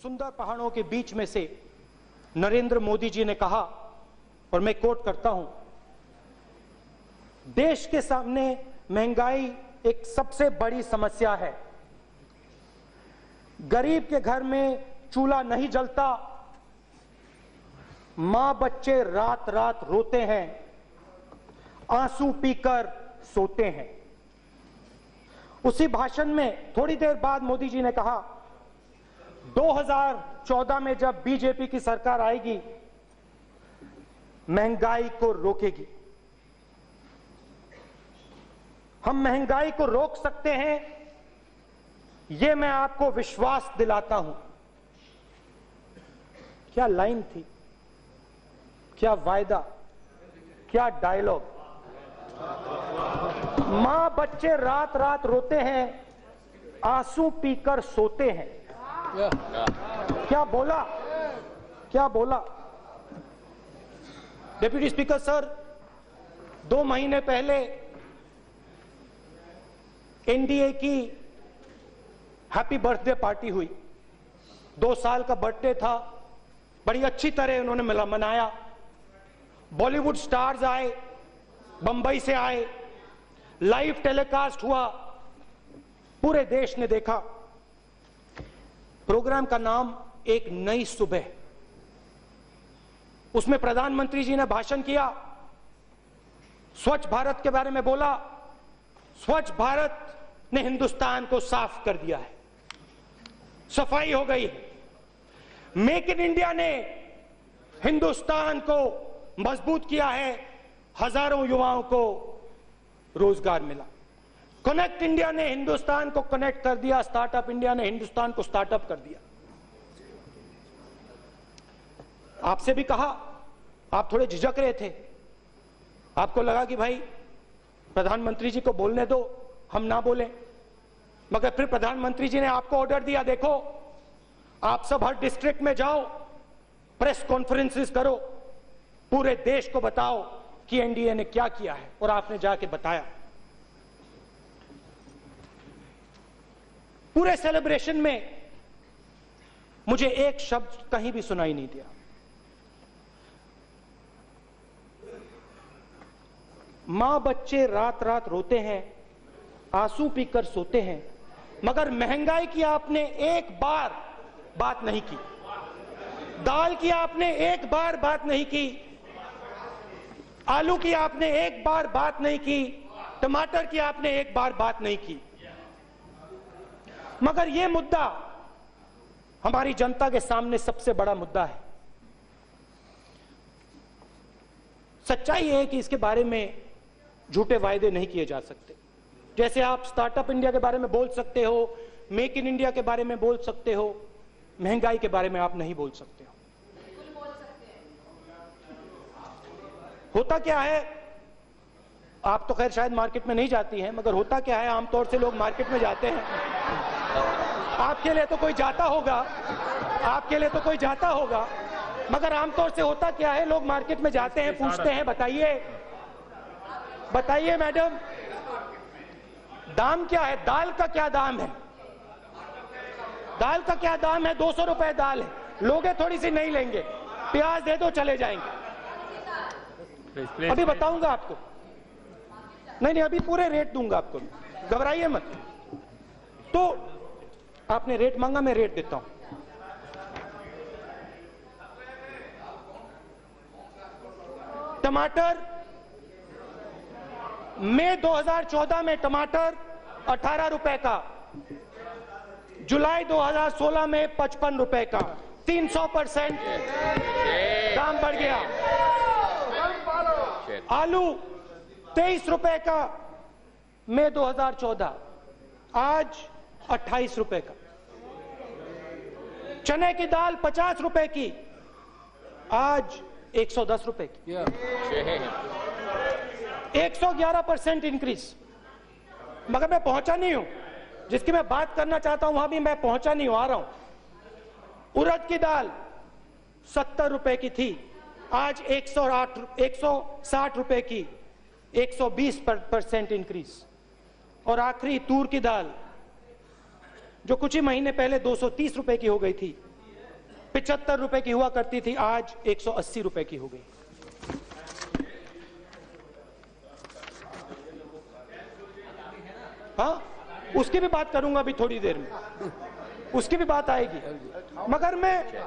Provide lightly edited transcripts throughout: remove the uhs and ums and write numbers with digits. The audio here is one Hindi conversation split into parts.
सुंदर पहाड़ों के बीच में से नरेंद्र मोदी जी ने कहा, और मैं कोट करता हूं, देश के सामने महंगाई एक सबसे बड़ी समस्या है। गरीब के घर में चूल्हा नहीं जलता, मां बच्चे रात रात रोते हैं, आंसू पीकर सोते हैं। उसी भाषण में थोड़ी देर बाद मोदी जी ने कहा, 2014 में जब बीजेपी की सरकार आएगी, महंगाई को रोकेगी। हम महंगाई को रोक सकते हैं, यह मैं आपको विश्वास दिलाता हूं। क्या लाइन थी, क्या वायदा, क्या डायलॉग। मां बच्चे रात रात रोते हैं, आंसू पीकर सोते हैं। क्या बोला, क्या बोला। डिप्टी स्पीकर सर, 2 महीने पहले एनडीए की हैप्पी बर्थडे पार्टी हुई। 2 साल का बर्थडे था, बड़ी अच्छी तरह उन्होंने मनाया। बॉलीवुड स्टार्स आए, बंबई से आए, लाइव टेलीकास्ट हुआ, पूरे देश ने देखा। प्रोग्राम का नाम एक नई सुबह। उसमें प्रधानमंत्री जी ने भाषण किया, स्वच्छ भारत के बारे में बोला। स्वच्छ भारत ने हिंदुस्तान को साफ कर दिया है, सफाई हो गई है। मेक इन इंडिया ने हिंदुस्तान को मजबूत किया है, हजारों युवाओं को रोजगार मिला। कनेक्ट इंडिया ने हिंदुस्तान को कनेक्ट कर दिया, स्टार्टअप इंडिया ने हिंदुस्तान को स्टार्टअप कर दिया। आपसे भी कहा, आप थोड़े झिझक रहे थे, आपको लगा कि भाई प्रधानमंत्री जी को बोलने दो, हम ना बोलें। मगर फिर प्रधानमंत्री जी ने आपको ऑर्डर दिया, देखो आप सब हर डिस्ट्रिक्ट में जाओ, प्रेस कॉन्फ्रेंसेस करो, पूरे देश को बताओ कि एनडीए ने क्या किया है। और आपने जाके बताया। पूरे सेलिब्रेशन में मुझे एक शब्द कहीं भी सुनाई नहीं दिया। मां बच्चे रात रात रोते हैं, आंसू पीकर सोते हैं, मगर महंगाई की आपने एक बार बात नहीं की। दाल की आपने एक बार बात नहीं की, आलू की आपने एक बार बात नहीं की, टमाटर की आपने एक बार बात नहीं की। मगर यह मुद्दा हमारी जनता के सामने सबसे बड़ा मुद्दा है। सच्चाई है कि इसके बारे में झूठे वायदे नहीं किए जा सकते। जैसे आप स्टार्टअप इंडिया के बारे में बोल सकते हो, मेक इन इंडिया के बारे में बोल सकते हो, महंगाई के बारे में आप नहीं बोल सकते हो। होता क्या है, आप तो खैर शायद मार्केट में नहीं जाती हैं, मगर होता क्या है, आमतौर से लोग मार्केट में जाते हैं। आपके लिए तो कोई जाता होगा, आपके लिए तो कोई जाता होगा, मगर आमतौर से होता क्या है, लोग मार्केट में जाते हैं, पूछते हैं, बताइए बताइए मैडम, दाम क्या है, दाल का क्या दाम है, दाल का क्या दाम है। 200 रुपए दाल है, लोगे थोड़ी सी नहीं लेंगे, प्याज दे दो चले जाएंगे। अभी बताऊंगा आपको, नहीं अभी पूरे रेट दूंगा आपको, घबराइए मत। तो आपने रेट मांगा, मैं रेट देता हूं। टमाटर मई 2014 में टमाटर 18 रुपए का, जुलाई 2016 में 55 रुपए का, 300% दाम बढ़ गया। आलू 23 रुपए का मई 2014, आज 28 रुपए का। चने की दाल 50 रुपए की, आज 110 रुपए की। 111% इंक्रीज। मगर मैं पहुंचा नहीं हूं, जिसकी मैं बात करना चाहता हूं वहां भी मैं पहुंचा नहीं हूं, आ रहा हूं। उड़द की दाल 70 रुपए की थी, आज 160 रुपए की, 120% इंक्रीज। और आखिरी तूर की दाल जो कुछ ही महीने पहले 230 रुपए की हो गई थी, 75 रुपए की हुआ करती थी, आज 180 रुपए की हो गई। हाँ, उसकी भी बात करूंगा अभी थोड़ी देर में, उसकी भी बात आएगी। मगर मैं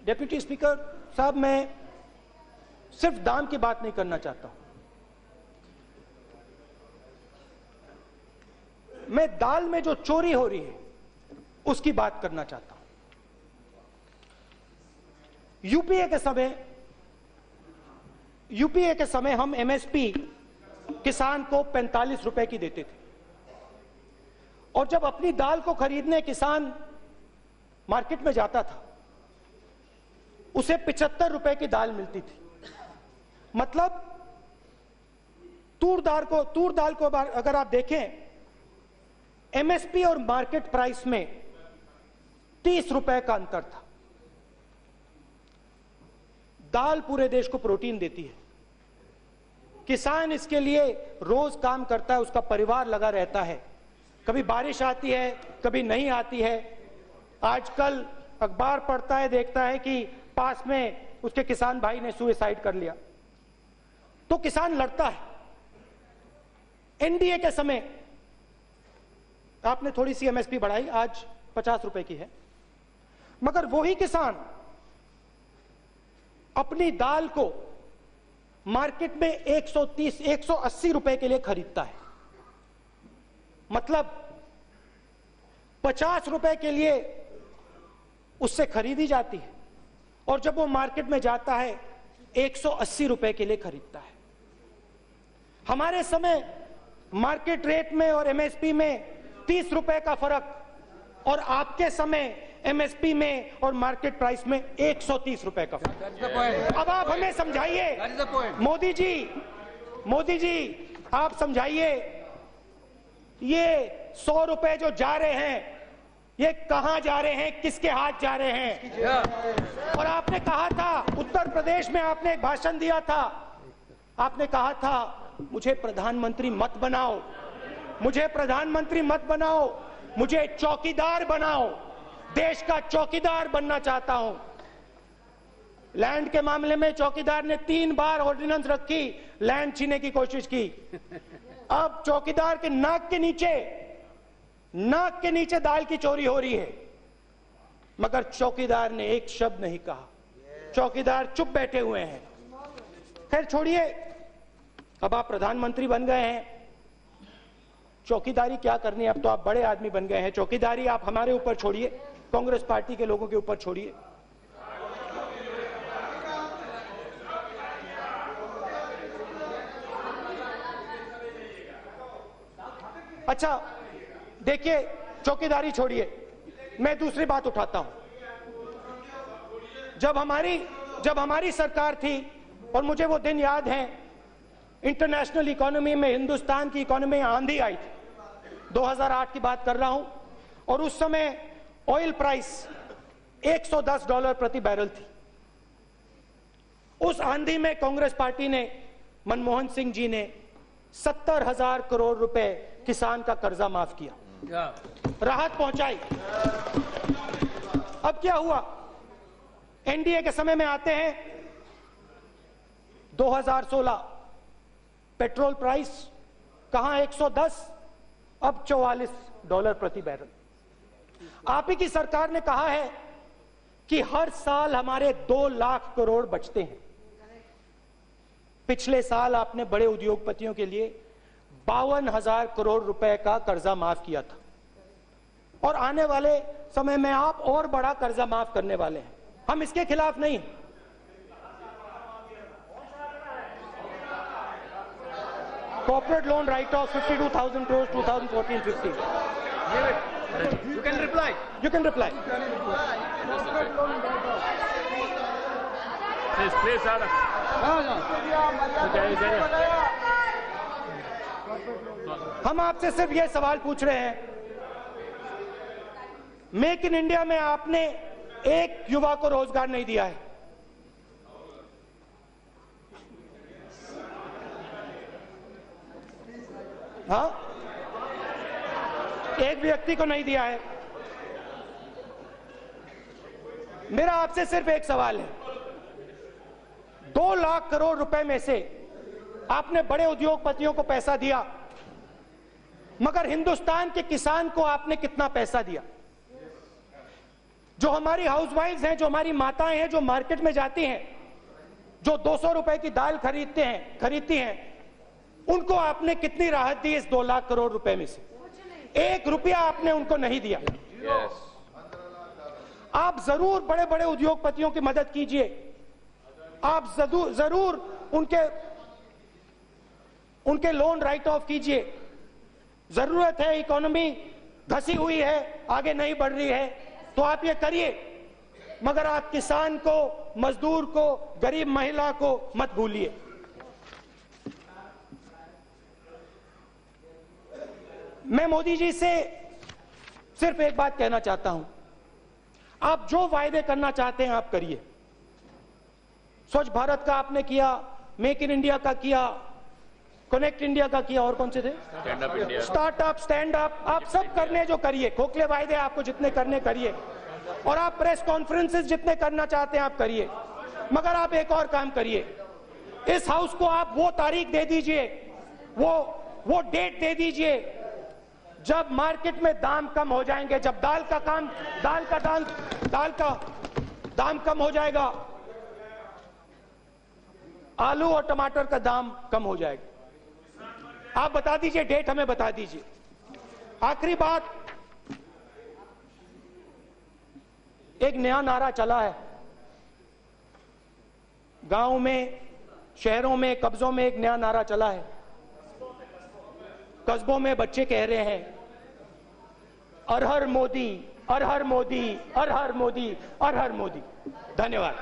डिप्टी स्पीकर साहब, मैं सिर्फ दाम की बात नहीं करना चाहता हूं, मैं दाल में जो चोरी हो रही है उसकी बात करना चाहता हूं। यूपीए के समय हम एमएसपी किसान को 45 रुपए की देते थे, और जब अपनी दाल को खरीदने किसान मार्केट में जाता था उसे 75 रुपए की दाल मिलती थी। मतलब तूर दाल को अगर आप देखें, एमएसपी और मार्केट प्राइस में 30 रुपए का अंतर था। दाल पूरे देश को प्रोटीन देती है, किसान इसके लिए रोज काम करता है, उसका परिवार लगा रहता है। कभी बारिश आती है, कभी नहीं आती है। आजकल अखबार पढ़ता है, देखता है कि पास में उसके किसान भाई ने सुसाइड कर लिया, तो किसान लड़ता है। एनडीए के समय आपने थोड़ी सी एमएसपी बढ़ाई, आज 50 रुपए की है, मगर वही किसान अपनी दाल को मार्केट में 130, 180 रुपए के लिए खरीदता है। मतलब 50 रुपए के लिए उससे खरीदी जाती है, और जब वो मार्केट में जाता है 180 रुपए के लिए खरीदता है। हमारे समय मार्केट रेट में और एमएसपी में 30 रुपए का फर्क, और आपके समय एमएसपी में और मार्केट प्राइस में 130 रुपए का फर्क। अब आप हमें समझाइए, मोदी जी आप समझाइए, ये 100 रुपए जो जा रहे हैं ये कहां जा रहे हैं, किसके हाथ जा रहे हैं? और आपने कहा था, उत्तर प्रदेश में आपने एक भाषण दिया था, आपने कहा था मुझे प्रधानमंत्री मत बनाओ, मुझे प्रधानमंत्री मत बनाओ, मुझे चौकीदार बनाओ, देश का चौकीदार बनना चाहता हूं। लैंड के मामले में चौकीदार ने 3 बार ऑर्डिनेंस रखी, लैंड छीनने की कोशिश की। अब चौकीदार के नाक के नीचे दाल की चोरी हो रही है, मगर चौकीदार ने एक शब्द नहीं कहा, चौकीदार चुप बैठे हुए हैं। खैर छोड़िए, अब आप प्रधानमंत्री बन गए हैं, चौकीदारी क्या करनी है, अब तो आप बड़े आदमी बन गए हैं, चौकीदारी आप हमारे ऊपर छोड़िए, कांग्रेस पार्टी के लोगों के ऊपर छोड़िए। अच्छा देखिए, चौकीदारी छोड़िए, मैं दूसरी बात उठाता हूं। जब हमारी सरकार थी, और मुझे वो दिन याद है, इंटरनेशनल इकोनॉमी में, हिंदुस्तान की इकोनॉमी में आंधी आई थी, 2008 की बात कर रहा हूं, और उस समय ऑयल प्राइस $110 प्रति बैरल थी। उस आंधी में कांग्रेस पार्टी ने, मनमोहन सिंह जी ने 70,000 करोड़ रुपए किसान का कर्जा माफ किया, राहत पहुंचाई। अब क्या हुआ, एनडीए के समय में आते हैं, 2016 पेट्रोल प्राइस कहां 110, अब $44 प्रति बैरल। आप ही की सरकार ने कहा है कि हर साल हमारे 2 लाख करोड़ बचते हैं। पिछले साल आपने बड़े उद्योगपतियों के लिए 52,000 करोड़ रुपए का कर्जा माफ किया था, और आने वाले समय में आप और बड़ा कर्जा माफ करने वाले हैं। हम इसके खिलाफ नहीं। Corporate loan right of 52,000 crores 2014-15। You can reply. You can reply. Please, sir. हम आपसे सिर्फ यह सवाल पूछ रहे हैं, मेक इन इंडिया में आपने एक युवा को रोजगार नहीं दिया है। हाँ, एक व्यक्ति को नहीं दिया है। मेरा आपसे सिर्फ एक सवाल है, 2 लाख करोड़ रुपए में से आपने बड़े उद्योगपतियों को पैसा दिया, मगर हिंदुस्तान के किसान को आपने कितना पैसा दिया? जो हमारी हाउसवाइफ्स हैं, जो हमारी माताएं हैं, जो मार्केट में जाती हैं, जो 200 रुपए की दाल खरीदती हैं, उनको आपने कितनी राहत दी इस 2 लाख करोड़ रुपए में से? 1 रुपया आपने उनको नहीं दिया। Yes. आप जरूर बड़े बड़े उद्योगपतियों की मदद कीजिए, आप जरूर उनके लोन राइट ऑफ कीजिए। जरूरत है, इकोनॉमी धसी हुई है, आगे नहीं बढ़ रही है, तो आप ये करिए, मगर आप किसान को, मजदूर को, गरीब महिला को मत भूलिए। मैं मोदी जी से सिर्फ एक बात कहना चाहता हूं, आप जो वायदे करना चाहते हैं आप करिए। स्वच्छ भारत का आपने किया, मेक इन इंडिया का किया, कनेक्ट इंडिया का किया, और कौन से थे? Stand up India. Startup, stand up, आप सब करने जो करिए। खोखले वायदे आपको जितने करने करिए, और आप प्रेस कॉन्फ्रेंसेस जितने करना चाहते हैं आप करिए, मगर आप एक और काम करिए, इस हाउस को आप वो तारीख दे दीजिए, वो डेट दे दीजिए जब मार्केट में दाम कम हो जाएंगे, जब दाल का दाम कम हो जाएगा, आलू और टमाटर का दाम कम हो जाएगा। आप बता दीजिए, डेट हमें बता दीजिए। आखिरी बात, एक नया नारा चला है गांव में, शहरों में, कस्बों में एक नया नारा चला है। कस्बों में बच्चे कह रहे हैं, हर हर मोदी, हर हर मोदी, हर हर मोदी, हर हर मोदी। धन्यवाद।